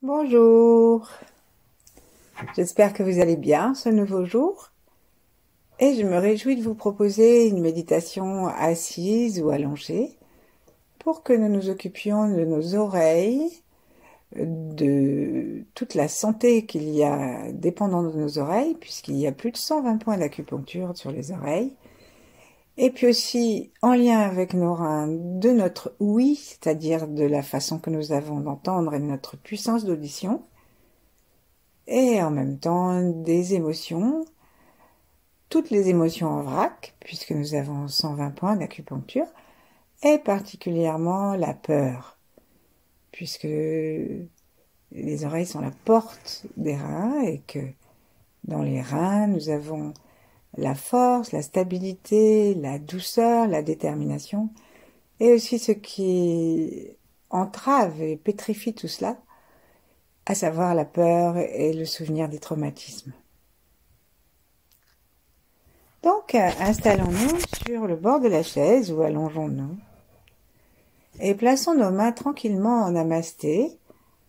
Bonjour, j'espère que vous allez bien ce nouveau jour et je me réjouis de vous proposer une méditation assise ou allongée pour que nous nous occupions de nos oreilles, de toute la santé qu'il y a dépendant de nos oreilles puisqu'il y a plus de 120 points d'acupuncture sur les oreilles et puis aussi en lien avec nos reins de notre ouïe, c'est-à-dire de la façon que nous avons d'entendre et de notre puissance d'audition. Et en même temps des émotions, toutes les émotions en vrac, puisque nous avons 120 points d'acupuncture, et particulièrement la peur, puisque les oreilles sont la porte des reins et que dans les reins, nous avons la force, la stabilité, la douceur, la détermination, et aussi ce qui entrave et pétrifie tout cela, à savoir la peur et le souvenir des traumatismes. Donc, installons-nous sur le bord de la chaise ou allongeons-nous et plaçons nos mains tranquillement en namasté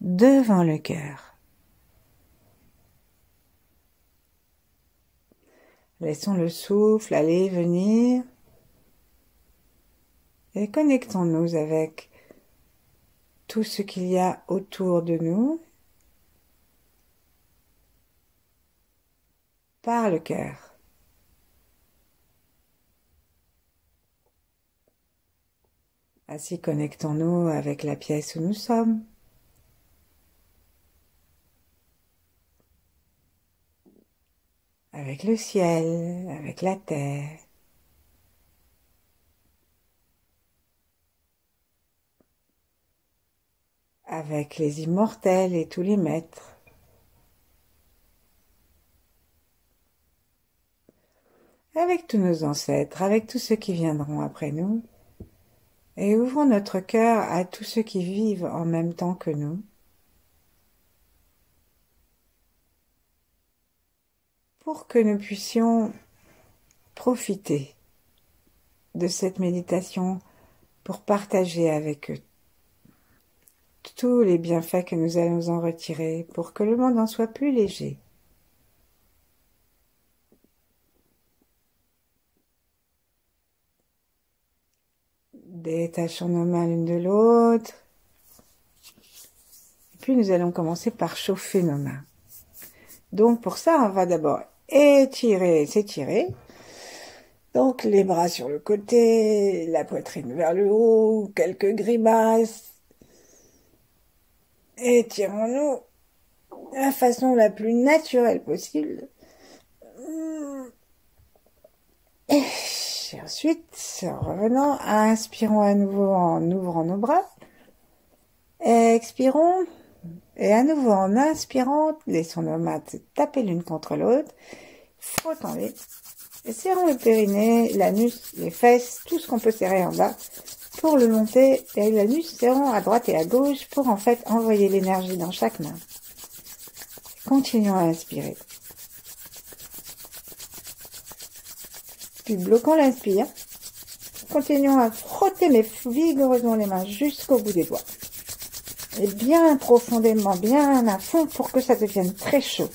devant le cœur. Laissons le souffle aller et venir et connectons-nous avec tout ce qu'il y a autour de nous par le cœur. Ainsi connectons-nous avec la pièce où nous sommes. Avec le ciel, avec la terre. Avec les immortels et tous les maîtres. Avec tous nos ancêtres, avec tous ceux qui viendront après nous. Et ouvrons notre cœur à tous ceux qui vivent en même temps que nous. Pour que nous puissions profiter de cette méditation pour partager avec eux tous les bienfaits que nous allons en retirer pour que le monde en soit plus léger. Détachons nos mains l'une de l'autre. Et puis nous allons commencer par chauffer nos mains. Donc pour ça, on va d'abord étirer, s'étirer. Donc les bras sur le côté, la poitrine vers le haut, quelques grimaces. Étirons-nous de la façon la plus naturelle possible. Et ensuite, en revenant, inspirons à nouveau en ouvrant nos bras. Expirons. Et à nouveau en inspirant, laissons nos mains se taper l'une contre l'autre. Frottons-les. Et serrons le périnée, l'anus, les fesses, tout ce qu'on peut serrer en bas pour le monter. Et l'anus, serrons à droite et à gauche pour en fait envoyer l'énergie dans chaque main. Continuons à inspirer. Puis bloquons l'inspire. Continuons à frotter mais vigoureusement les mains jusqu'au bout des doigts. Et bien profondément, bien à fond pour que ça devienne très chaud.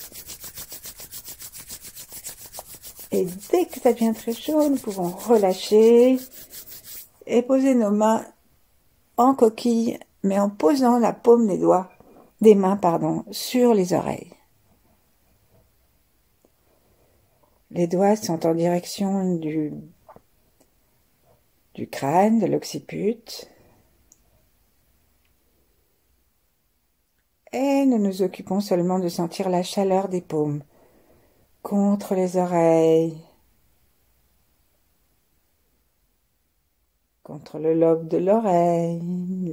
Et dès que ça devient très chaud, nous pouvons relâcher et poser nos mains en coquille, mais en posant la paume des mains, sur les oreilles. Les doigts sont en direction du crâne, de l'occiput. Et nous nous occupons seulement de sentir la chaleur des paumes contre les oreilles, contre le lobe de l'oreille,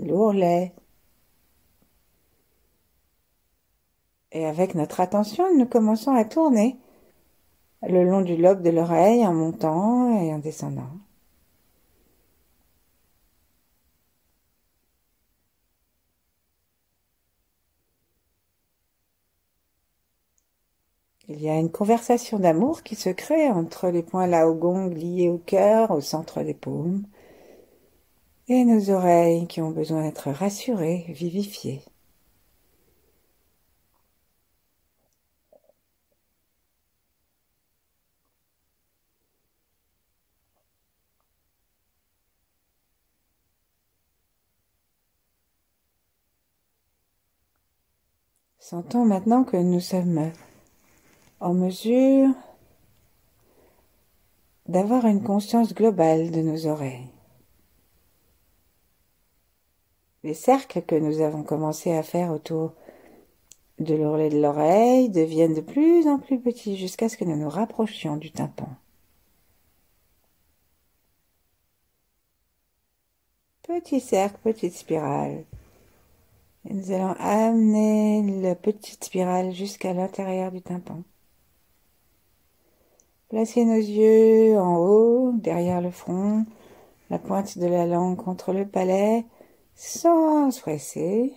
l'ourlet. Et avec notre attention, nous commençons à tourner le long du lobe de l'oreille en montant et en descendant. Il y a une conversation d'amour qui se crée entre les points Laogong liés au cœur, au centre des paumes, et nos oreilles qui ont besoin d'être rassurées, vivifiées. Sentons maintenant que nous sommes en mesure d'avoir une conscience globale de nos oreilles. Les cercles que nous avons commencé à faire autour de l'oreille de l'oreille deviennent de plus en plus petits jusqu'à ce que nous nous rapprochions du tympan. Petit cercle, petite spirale. Et nous allons amener la petite spirale jusqu'à l'intérieur du tympan. Placez nos yeux en haut, derrière le front, la pointe de la langue contre le palais, sans se presser.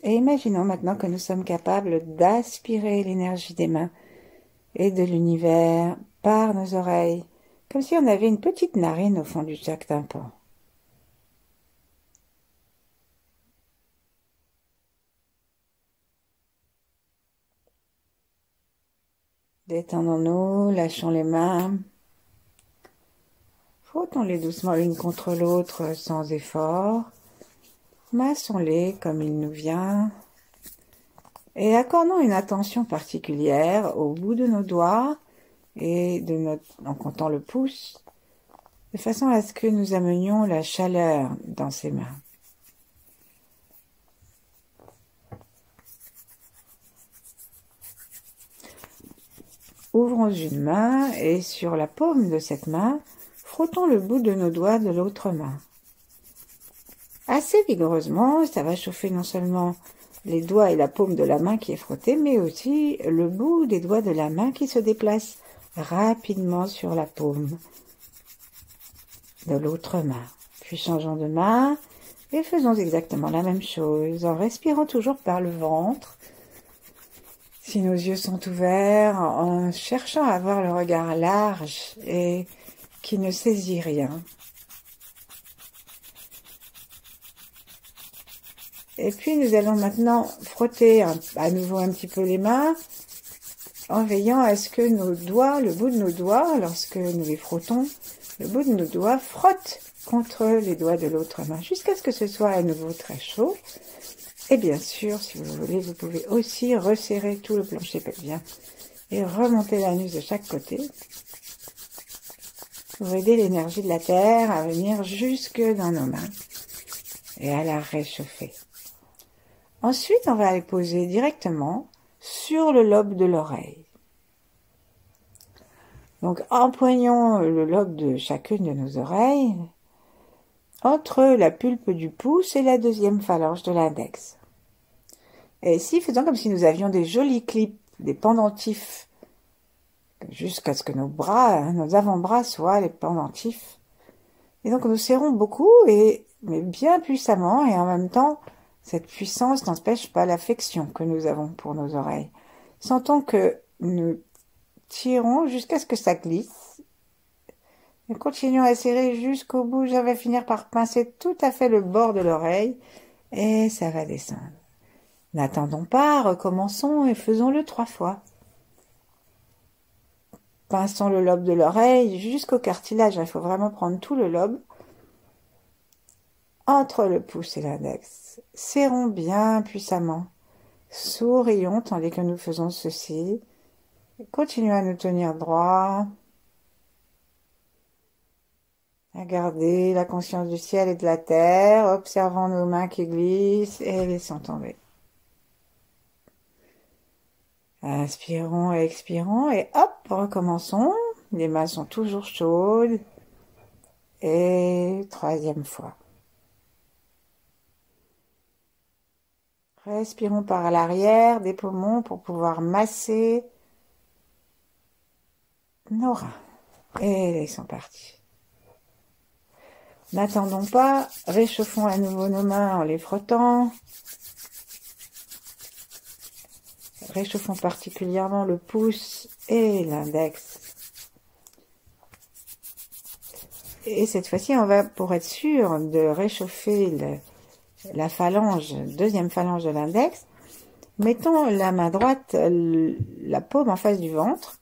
Et imaginons maintenant que nous sommes capables d'aspirer l'énergie des mains et de l'univers par nos oreilles, comme si on avait une petite narine au fond du chaque tympan. Détendons-nous, lâchons les mains. Frottons-les doucement l'une contre l'autre sans effort. Massons-les comme il nous vient. Et accordons une attention particulière au bout de nos doigts et en comptant le pouce, de façon à ce que nous amenions la chaleur dans ces mains. Ouvrons une main et sur la paume de cette main, frottons le bout de nos doigts de l'autre main. Assez vigoureusement, ça va chauffer non seulement les doigts et la paume de la main qui est frottée, mais aussi le bout des doigts de la main qui se déplace rapidement sur la paume de l'autre main. Puis changeons de main et faisons exactement la même chose en respirant toujours par le ventre. Si nos yeux sont ouverts, en cherchant à avoir le regard large et qui ne saisit rien. Et puis nous allons maintenant frotter à nouveau un petit peu les mains en veillant à ce que nos doigts, le bout de nos doigts, lorsque nous les frottons, le bout de nos doigts frotte contre les doigts de l'autre main jusqu'à ce que ce soit à nouveau très chaud. Et bien sûr, si vous voulez, vous pouvez aussi resserrer tout le plancher pelvien et remonter l'anus de chaque côté pour aider l'énergie de la terre à venir jusque dans nos mains et à la réchauffer. Ensuite, on va les poser directement sur le lobe de l'oreille. Donc, empoignons le lobe de chacune de nos oreilles entre la pulpe du pouce et la deuxième phalange de l'index. Et ici, faisons comme si nous avions des jolis clips, des pendentifs, jusqu'à ce que nos bras, nos avant-bras soient les pendentifs. Et donc, nous serrons beaucoup, mais bien puissamment, et en même temps, cette puissance n'empêche pas l'affection que nous avons pour nos oreilles. Sentons que nous tirons jusqu'à ce que ça glisse. Et continuons à serrer jusqu'au bout. Je vais finir par pincer tout à fait le bord de l'oreille, et ça va descendre. N'attendons pas, recommençons et faisons-le 3 fois. Pinçons le lobe de l'oreille jusqu'au cartilage. Il faut vraiment prendre tout le lobe entre le pouce et l'index. Serrons bien puissamment. Sourions tandis que nous faisons ceci. Continuons à nous tenir droit. À garder la conscience du ciel et de la terre. Observons nos mains qui glissent et laissons tomber. Inspirons et expirons et hop, recommençons. Les mains sont toujours chaudes. Et 3e fois. Respirons par l'arrière des poumons pour pouvoir masser nos reins. Et ils sont partis. N'attendons pas, réchauffons à nouveau nos mains en les frottant. Réchauffons particulièrement le pouce et l'index. Et cette fois-ci, on va, pour être sûr de réchauffer la phalange, deuxième phalange de l'index, mettons la main droite, la paume en face du ventre,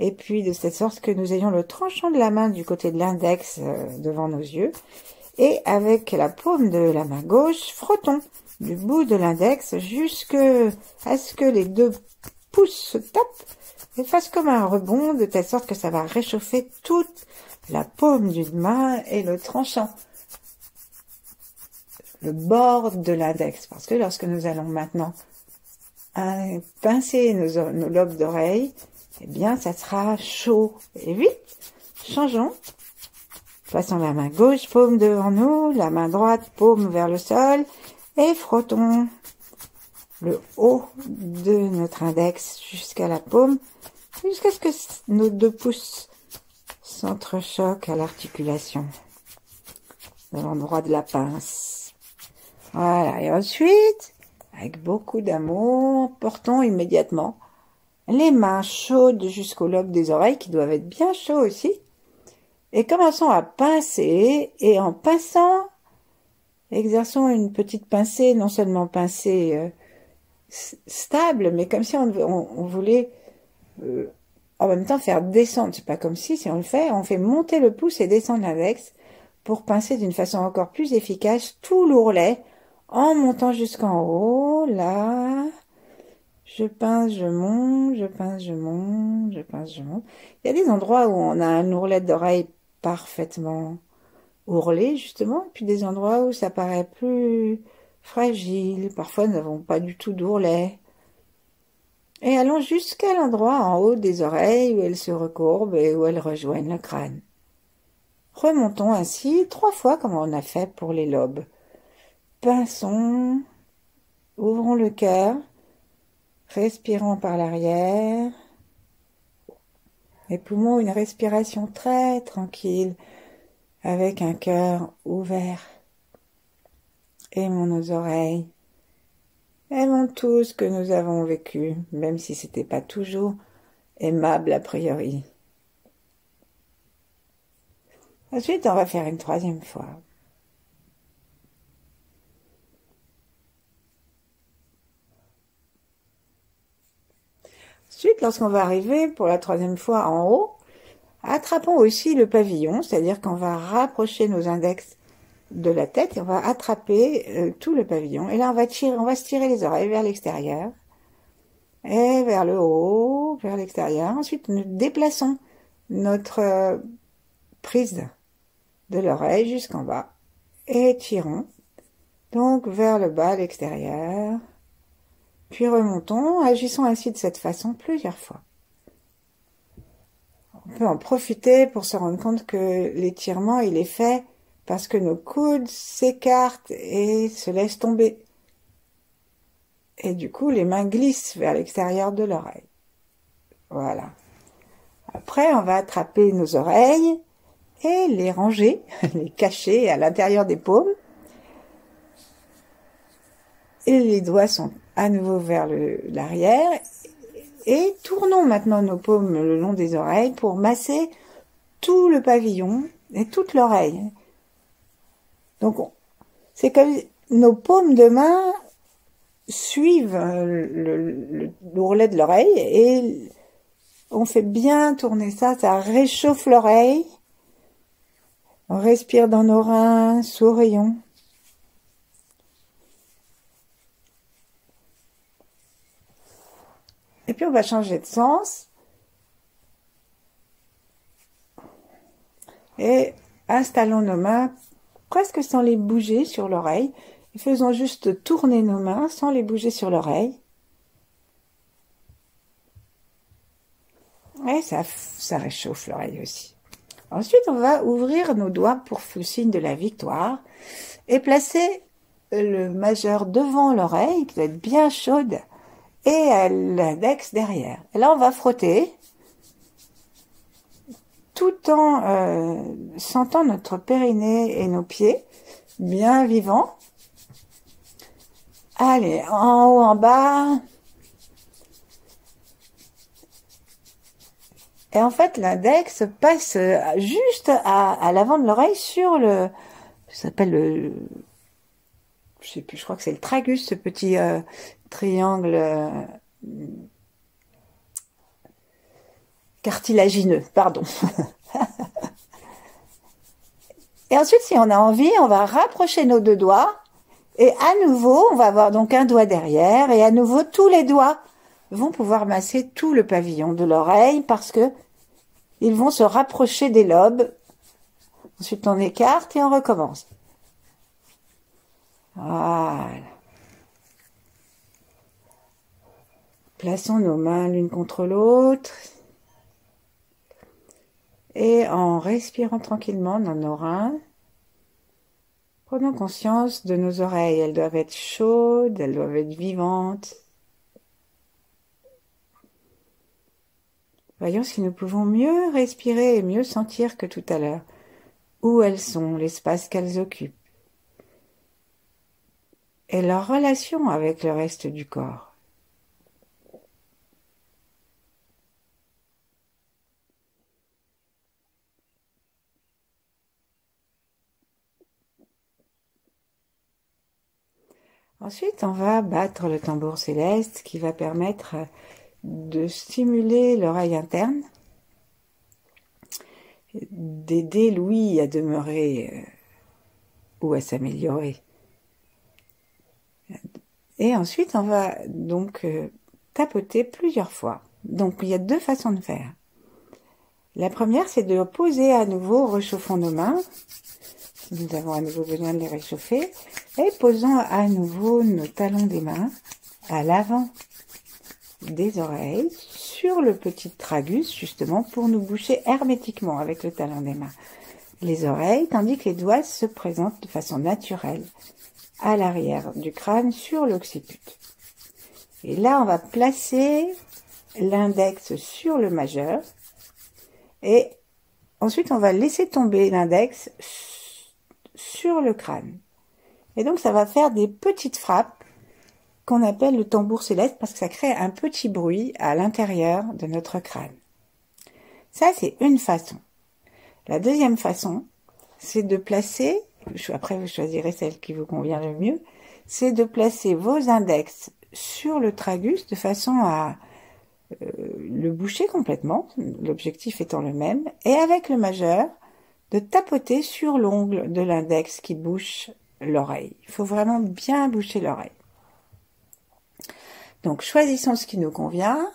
et puis de cette sorte que nous ayons le tranchant de la main du côté de l'index devant nos yeux, et avec la paume de la main gauche, frottons du bout de l'index jusqu'à ce que les deux pouces se tapent et fassent comme un rebond, de telle sorte que ça va réchauffer toute la paume d'une main et le tranchant, le bord de l'index. Parce que lorsque nous allons maintenant pincer nos lobes d'oreilles, eh bien, ça sera chaud. Et vite, changeons. Passons la main gauche, paume devant nous, la main droite, paume vers le sol, et frottons le haut de notre index jusqu'à la paume, jusqu'à ce que nos deux pouces s'entrechoquent à l'articulation de l'endroit de la pince. Voilà, et ensuite, avec beaucoup d'amour, portons immédiatement les mains chaudes jusqu'au lobe des oreilles, qui doivent être bien chauds aussi, et commençons à pincer, et en pinçant, exerçons une petite pincée, non seulement pincée stable, mais comme si on voulait en même temps faire descendre. C'est pas comme si on le fait, on fait monter le pouce et descendre l'index pour pincer d'une façon encore plus efficace tout l'ourlet en montant jusqu'en haut. Là, je pince, je monte, je pince, je monte, je pince, je monte. Il y a des endroits où on a un ourlet d'oreille parfaitement ourlé, justement, et puis des endroits où ça paraît plus fragile. Parfois, nous n'avons pas du tout d'ourlet. Et allons jusqu'à l'endroit en haut des oreilles où elles se recourbent et où elles rejoignent le crâne. Remontons ainsi 3 fois comme on a fait pour les lobes. Pinçons, ouvrons le cœur, respirons par l'arrière, et poumons une respiration très tranquille avec un cœur ouvert. Aimons nos oreilles, aimons tout ce que nous avons vécu, même si c'était pas toujours aimable a priori. Ensuite, on va faire une 3e fois. Ensuite, lorsqu'on va arriver pour la 3e fois en haut, attrapons aussi le pavillon, c'est-à-dire qu'on va rapprocher nos index de la tête et on va attraper tout le pavillon. Et là, on va se tirer les oreilles vers l'extérieur et vers le haut, vers l'extérieur. Ensuite, nous déplaçons notre prise de l'oreille jusqu'en bas et tirons donc vers le bas, l'extérieur. Puis remontons, agissons ainsi de cette façon plusieurs fois. On peut en profiter pour se rendre compte que l'étirement, il est fait parce que nos coudes s'écartent et se laissent tomber. Et du coup, les mains glissent vers l'extérieur de l'oreille. Voilà. Après, on va attraper nos oreilles et les ranger, les cacher à l'intérieur des paumes. Et les doigts sont à nouveau vers l'arrière. Et tournons maintenant nos paumes le long des oreilles pour masser tout le pavillon et toute l'oreille. Donc, c'est comme nos paumes de main suivent l'ourlet de l'oreille et on fait bien tourner ça, ça réchauffe l'oreille. On respire dans nos reins, sourions. Et puis on va changer de sens et installons nos mains presque sans les bouger sur l'oreille. Et faisons juste tourner nos mains sans les bouger sur l'oreille. Et ça réchauffe l'oreille aussi. Ensuite, on va ouvrir nos doigts pour le signe de la victoire et placer le majeur devant l'oreille, qui doit être bien chaude, et l'index derrière. Et là, on va frotter tout en sentant notre périnée et nos pieds bien vivants. Allez, en haut, en bas. Et en fait, l'index passe juste à l'avant de l'oreille sur ça s'appelle je sais plus, je crois que c'est le tragus, ce petit triangle cartilagineux, pardon. Et ensuite, si on a envie, on va rapprocher nos deux doigts Et à nouveau, on va avoir donc un doigt derrière et à nouveau tous les doigts vont pouvoir masser tout le pavillon de l'oreille parce que ils vont se rapprocher des lobes. Ensuite, on écarte et on recommence. Voilà. Plaçons nos mains l'une contre l'autre. Et en respirant tranquillement dans nos reins, prenons conscience de nos oreilles. Elles doivent être chaudes, elles doivent être vivantes. Voyons si nous pouvons mieux respirer et mieux sentir que tout à l'heure. Où elles sont, l'espace qu'elles occupent. Et leur relation avec le reste du corps. Ensuite, on va battre le tambour céleste qui va permettre de stimuler l'oreille interne, d'aider l'ouïe à demeurer ou à s'améliorer. Et ensuite, on va donc tapoter plusieurs fois. Donc, il y a deux façons de faire. La première, c'est de poser à nouveau, réchauffons nos mains. Nous avons à nouveau besoin de les réchauffer. Et posons à nouveau nos talons des mains à l'avant des oreilles, sur le petit tragus, justement, pour nous boucher hermétiquement avec le talon des mains les oreilles, tandis que les doigts se présentent de façon naturelle à l'arrière du crâne sur l'occiput. Et là, on va placer l'index sur le majeur et ensuite, on va laisser tomber l'index sur le crâne. Et donc, ça va faire des petites frappes qu'on appelle le tambour céleste parce que ça crée un petit bruit à l'intérieur de notre crâne. Ça, c'est une façon. La deuxième façon, c'est de placer, après vous choisirez celle qui vous convient le mieux, c'est de placer vos index sur le tragus de façon à le boucher complètement, l'objectif étant le même, et avec le majeur, de tapoter sur l'ongle de l'index qui bouche l'oreille. Il faut vraiment bien boucher l'oreille. Donc choisissons ce qui nous convient,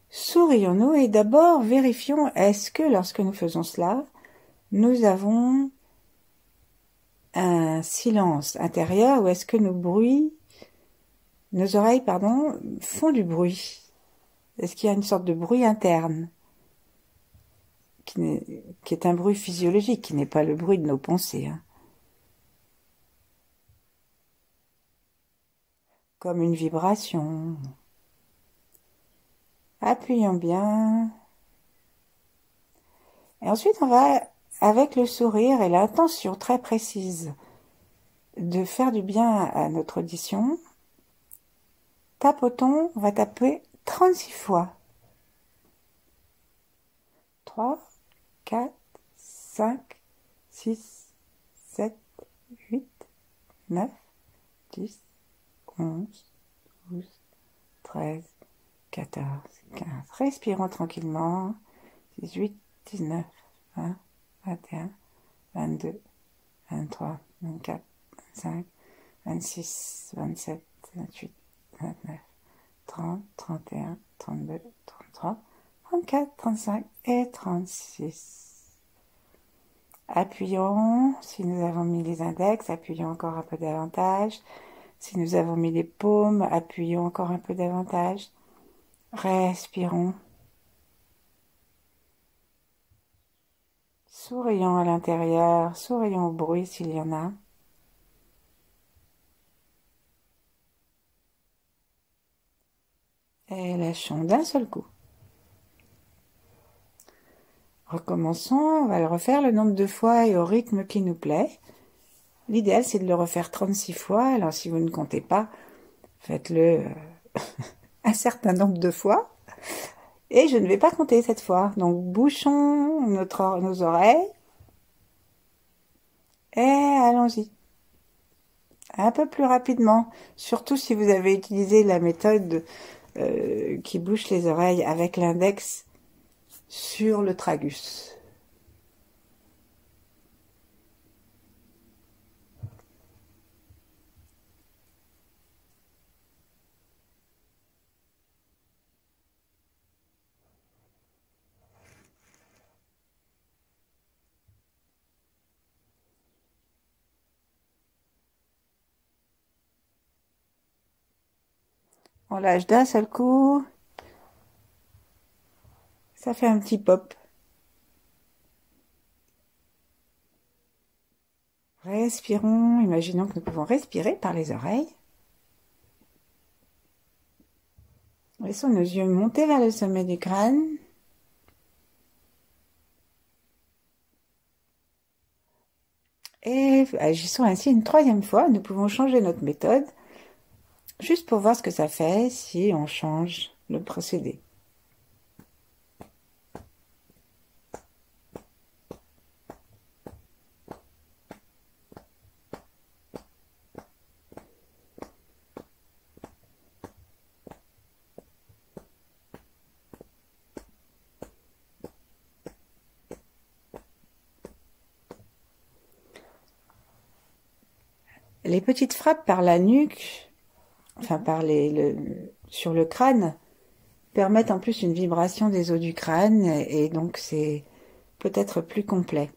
sourions-nous et d'abord vérifions est-ce que lorsque nous faisons cela, nous avons un silence intérieur ou est-ce que nos oreilles, font du bruit? Est-ce qu'il y a une sorte de bruit interne qui est un bruit physiologique, qui n'est pas le bruit de nos pensées, hein. Comme une vibration. Appuyons bien. Et ensuite, on va, avec le sourire et l'intention très précise de faire du bien à notre audition, tapotons, on va taper 36 fois. 3, 4, 5, 6, 7, 8, 9, 10, 11, 12, 13, 14, 15. Respirons tranquillement. 18, 19, 20, 21, 22, 23, 24, 25, 26, 27, 28, 29, 30, 31, 32, 33, 34, 35 et 36. Appuyons. Si nous avons mis les index, appuyons encore un peu davantage. Si nous avons mis les paumes, appuyons encore un peu davantage. Respirons. Sourions à l'intérieur, sourions au bruit s'il y en a. Et lâchons d'un seul coup. Recommençons, on va le refaire le nombre de fois et au rythme qui nous plaît. L'idéal, c'est de le refaire 36 fois. Alors, si vous ne comptez pas, faites-le un certain nombre de fois. Et je ne vais pas compter cette fois. Donc, bouchons nos oreilles. Et allons-y. Un peu plus rapidement. Surtout si vous avez utilisé la méthode qui bouche les oreilles avec l'index sur le tragus. On lâche d'un seul coup. Ça fait un petit pop. Respirons. Imaginons que nous pouvons respirer par les oreilles. Laissons nos yeux monter vers le sommet du crâne. Et agissons ainsi une troisième fois. Nous pouvons changer notre méthode, juste pour voir ce que ça fait si on change le procédé. Les petites frappes par la nuque, enfin sur le crâne, permettent en plus une vibration des os du crâne et donc c'est peut-être plus complet.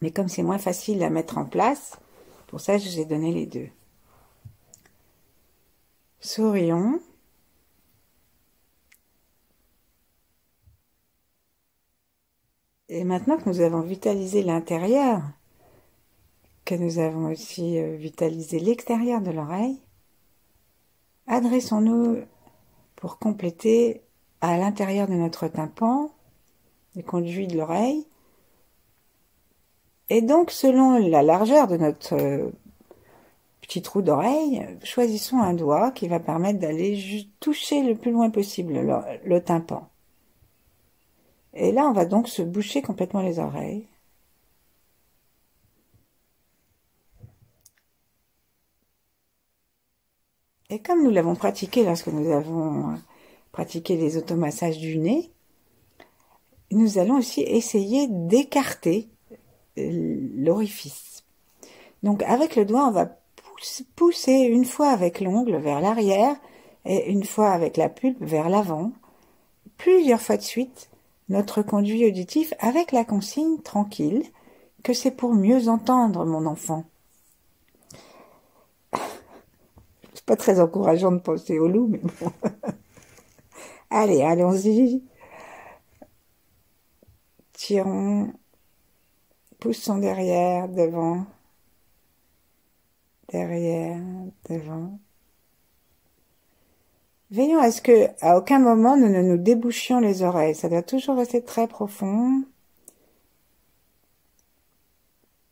Mais comme c'est moins facile à mettre en place, pour ça je vous ai donné les deux. Sourions. Et maintenant que nous avons vitalisé l'intérieur, que nous avons aussi vitalisé l'extérieur de l'oreille, adressons-nous pour compléter à l'intérieur de notre tympan, le conduit de l'oreille, et donc selon la largeur de notre petit trou d'oreille, choisissons un doigt qui va permettre d'aller toucher le plus loin possible le tympan. Et là, on va donc se boucher complètement les oreilles. Et comme nous l'avons pratiqué lorsque nous avons pratiqué les automassages du nez, nous allons aussi essayer d'écarter l'orifice. Donc avec le doigt, on va pousser une fois avec l'ongle vers l'arrière et une fois avec la pulpe vers l'avant, plusieurs fois de suite, notre conduit auditif avec la consigne tranquille que c'est pour mieux entendre mon enfant. C'est pas très encourageant de penser au loup, mais bon. Allez, allons-y. Tirons, poussons derrière, devant, derrière, devant. Veillons à ce que, à aucun moment, nous ne nous débouchions les oreilles. Ça doit toujours rester très profond.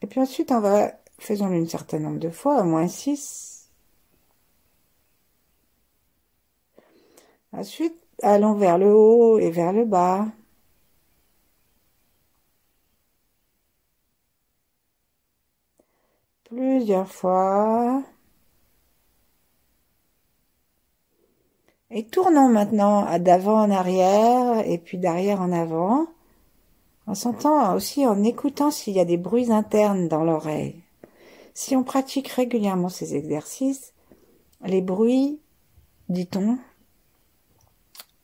Et puis ensuite, faisons-le une certaine nombre de fois, au moins 6. Ensuite, allons vers le haut et vers le bas. Plusieurs fois. Et tournons maintenant d'avant en arrière et puis d'arrière en avant, en sentant aussi, en écoutant s'il y a des bruits internes dans l'oreille. Si on pratique régulièrement ces exercices, les bruits, dit-on,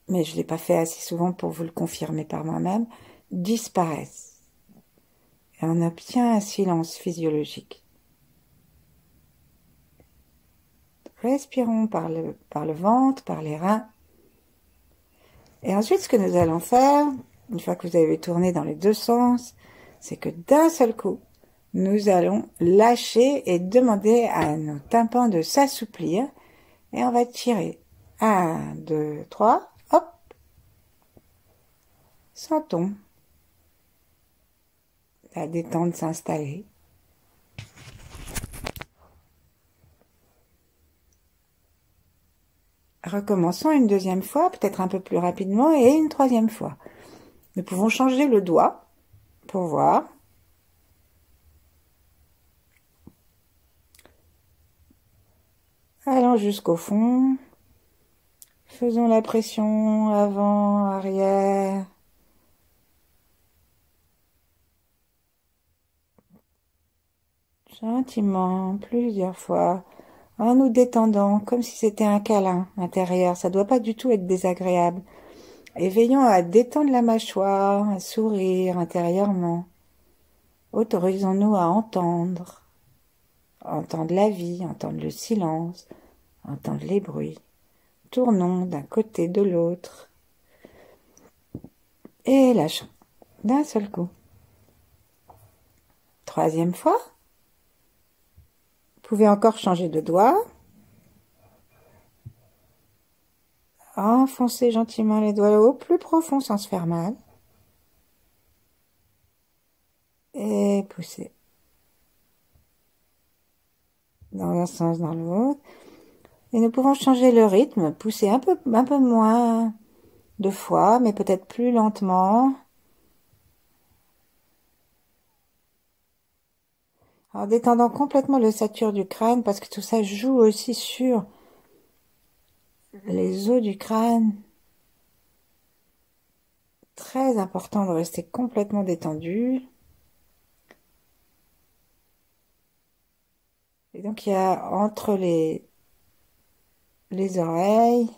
mais je ne l'ai pas fait assez souvent pour vous le confirmer par moi-même, disparaissent. Et on obtient un silence physiologique. Respirons par le ventre, par les reins. Et ensuite, ce que nous allons faire, une fois que vous avez tourné dans les deux sens, c'est que d'un seul coup, nous allons lâcher et demander à nos tympans de s'assouplir. Et on va tirer. 1, 2, 3, hop. Sentons la détente s'installer. Recommençons une deuxième fois, peut-être un peu plus rapidement, et une troisième fois. Nous pouvons changer le doigt pour voir. Allons jusqu'au fond. Faisons la pression avant, arrière. Gentiment, plusieurs fois, en nous détendant, comme si c'était un câlin intérieur. Ça ne doit pas du tout être désagréable. Et veillons à détendre la mâchoire, à sourire intérieurement. Autorisons-nous à entendre la vie, entendre le silence, entendre les bruits, tournons d'un côté de l'autre et lâchons d'un seul coup. Troisième fois. Vous pouvez encore changer de doigt. Enfoncez gentiment les doigts au plus profond sans se faire mal. Et poussez. Dans un sens, dans l'autre. Et nous pouvons changer le rythme, pousser un peu moins de fois, mais peut-être plus lentement. En détendant complètement l'ossature du crâne, parce que tout ça joue aussi sur les os du crâne. Très important de rester complètement détendu. Et donc il y a entre les oreilles,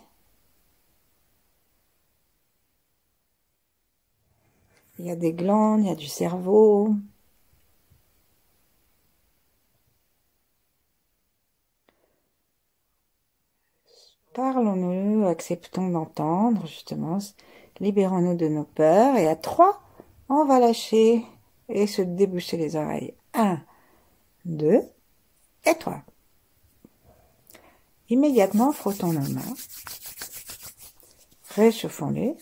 il y a des glandes, il y a du cerveau. Parlons-nous, acceptons d'entendre, justement, libérons-nous de nos peurs. Et à 3, on va lâcher et se déboucher les oreilles. 1, 2 et 3. Immédiatement, frottons nos mains, réchauffons-les,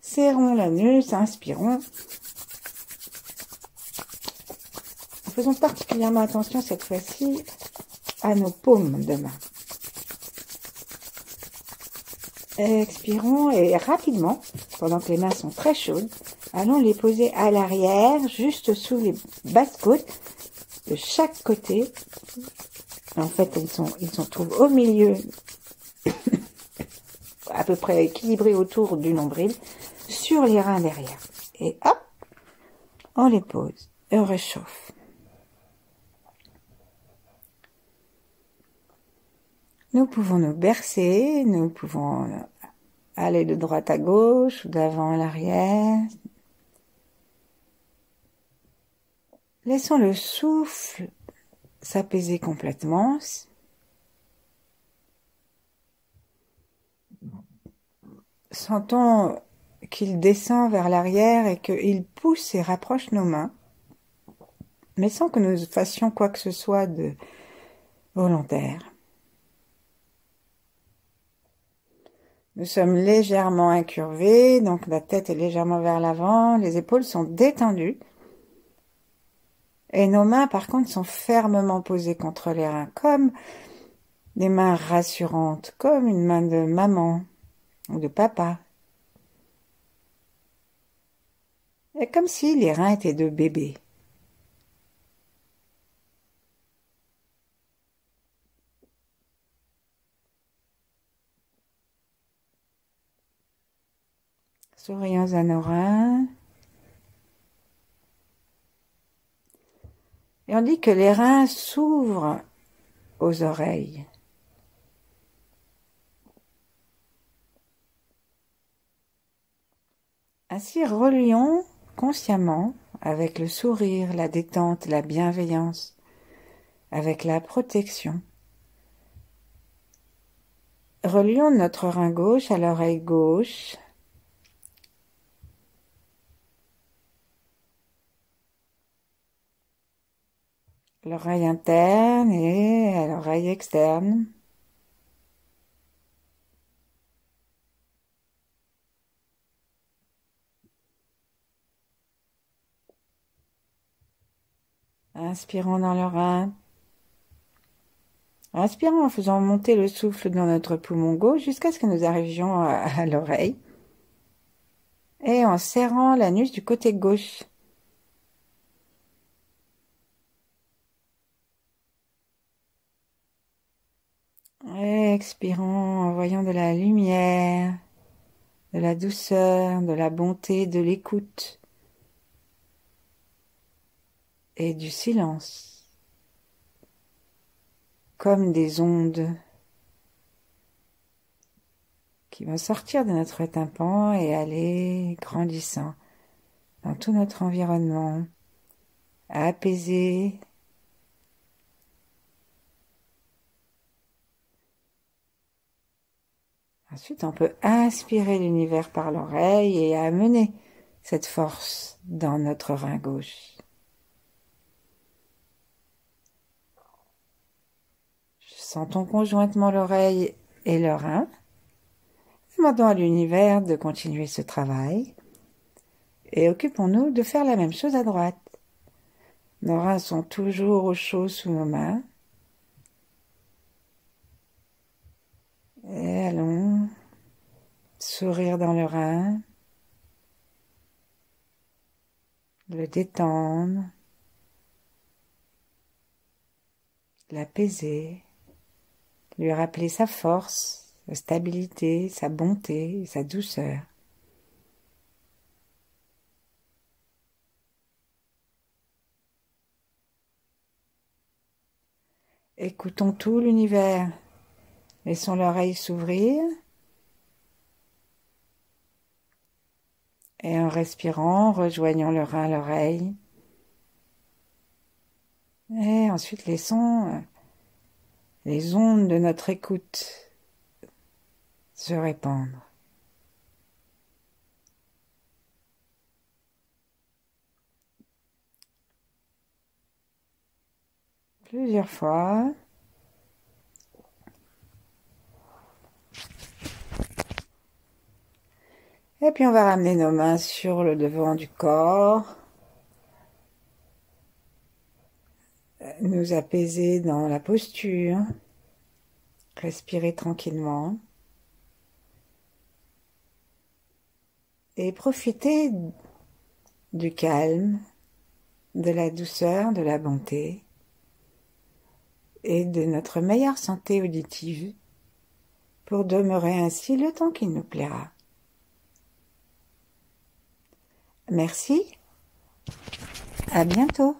serrons l'anus, inspirons. Faisons particulièrement attention cette fois-ci à nos paumes de main. Expirons et rapidement, pendant que les mains sont très chaudes, allons les poser à l'arrière, juste sous les basses côtes, de chaque côté. En fait, ils sont trouvent au milieu, à peu près équilibrés autour du nombril, sur les reins derrière. Et hop, on les pose et on réchauffe. Nous pouvons nous bercer, nous pouvons aller de droite à gauche, ou d'avant à l'arrière. Laissons le souffle s'apaiser complètement. Sentons qu'il descend vers l'arrière et qu'il pousse et rapproche nos mains, mais sans que nous fassions quoi que ce soit de volontaire. Nous sommes légèrement incurvés, donc la tête est légèrement vers l'avant, les épaules sont détendues. Et nos mains, par contre, sont fermement posées contre les reins, comme des mains rassurantes, comme une main de maman ou de papa. Et comme si les reins étaient de bébé. Sourions à nos reins. Et on dit que les reins s'ouvrent aux oreilles. Ainsi, relions consciemment avec le sourire, la détente, la bienveillance, avec la protection. Relions notre rein gauche à l'oreille gauche. L'oreille interne et à l'oreille externe. Inspirons dans le rein. Inspirons en faisant monter le souffle dans notre poumon gauche jusqu'à ce que nous arrivions à l'oreille. Et en serrant l'anus du côté gauche. Expirons en voyant de la lumière, de la douceur, de la bonté, de l'écoute et du silence, comme des ondes qui vont sortir de notre tympan et aller grandissant dans tout notre environnement, apaiser Ensuite, on peut inspirer l'univers par l'oreille et amener cette force dans notre rein gauche. Sentons conjointement l'oreille et le rein. Demandons à l'univers de continuer ce travail et occupons-nous de faire la même chose à droite. Nos reins sont toujours au chaud sous nos mains. Et allons sourire dans le rein, le détendre, l'apaiser, lui rappeler sa force, sa stabilité, sa bonté, sa douceur. Écoutons tout l'univers. Laissons l'oreille s'ouvrir. Et en respirant, rejoignons le rein, l'oreille. Et ensuite, laissons les ondes de notre écoute se répandre. Plusieurs fois. Et puis on va ramener nos mains sur le devant du corps. Nous apaiser dans la posture. Respirer tranquillement. Et profiter du calme, de la douceur, de la bonté et de notre meilleure santé auditive pour demeurer ainsi le temps qu'il nous plaira. Merci, à bientôt.